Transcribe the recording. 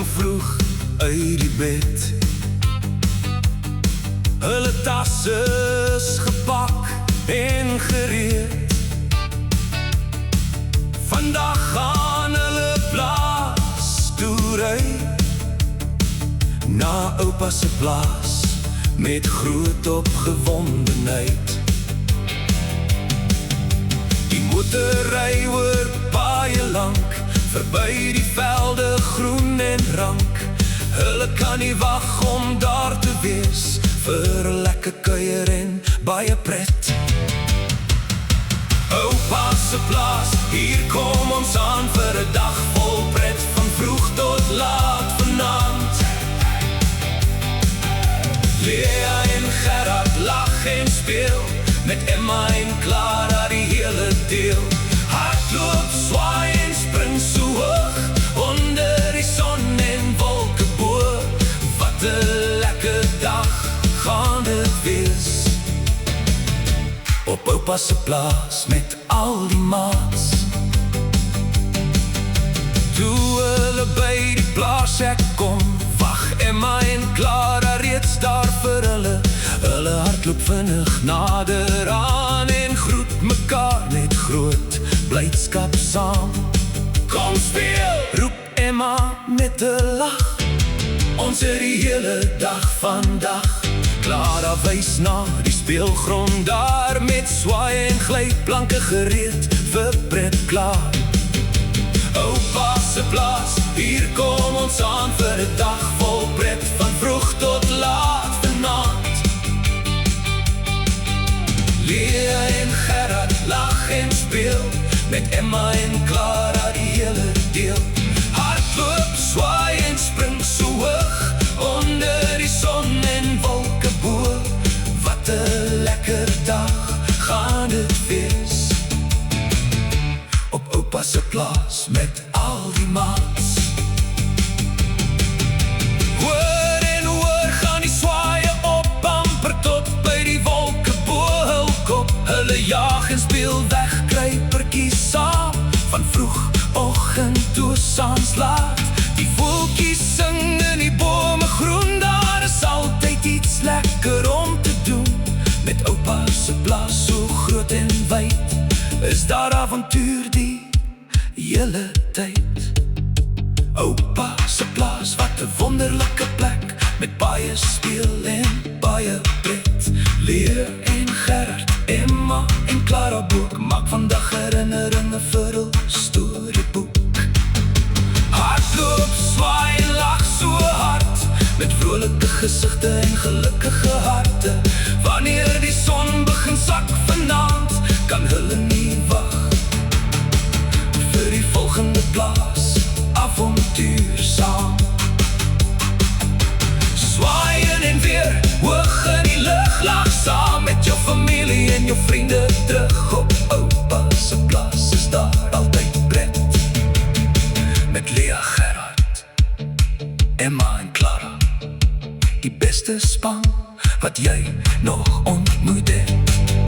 spring vroeg uit die bed. Hulle tasse is gepak en gereed. Vandag gaan hulle plaas toe ry, na oupa se plaas met groot opgewondenheid. Die motor ry oor paaie lank, verby die velde groen en rank. Hulle kan nie wag om daar te wees vir 'n lekker kuier en baie pret. Oupa se plaas, hier kom ons aan vir 'n dag vol pret, van vroeg tot laat vanaand. Lea en Gerard lag en speel, met Emma en Clara die hele deel. Hardloop, swaai en spring so hoog, onder die son en wolke bo. Wat 'n lekker dag gaan dit wees, op oupa se plaas met al die maats. Toe hulle by die plaashek kom, wag Emma en Clara reeds daar vir hulle. Hulle hardloop vinnig nader aan en groet mekaar met groot blydskap saam. Kom speel, roep Emma met 'n lach, ons het die hele dag vandag. Clara wys na die speelgrond daar, met swaai en glyplanke gereed vir pret klaar. Oupa se plaas, hier kom ons aan vir 'n dag vol pret, van vroeg tot laat vanaand. Lea en Gerard lag en speel, met Emma en Clara die hele deel. Hardloop, swaai en spring so hoog, onder die son en wolke bo. Wat 'n lekker dag gaan dit wees, op oupa se plaas met al die maats. Hoor en hoor gaan die swaaie op, amper tot by die wolke bo hul kop. Hulle jaag en speel weg, kruipertjies saam, van vroeg oggend toe saans laat. Die voeltjies sing in die bome groen, daar is altyd iets lekker om te doen. Met oupa se plaas so groot en wyd, is daar avontuur die hele tyd. Oupa se plaas, wat 'n wonderlike plek, met baie speel en baie pret. Lea en Gerard, Emma en Clara boek, maak vandag herinneringe vir hul storieboek. Hardloop, swaai en lag so hard, met vrolike gesigte en gelukkige harte. Wanneer die son begin sak vanaand, kan hulle nie wag vir die volgende plaas avontuur saam. Swaaien en weer hoog in die lug, lag saam met jou familie en jou vriende terug. Op oupa se plaas is daar altyd pret, met Lea, Gerard, Emma en Clara, die beste span wat jy nog ontmoet het.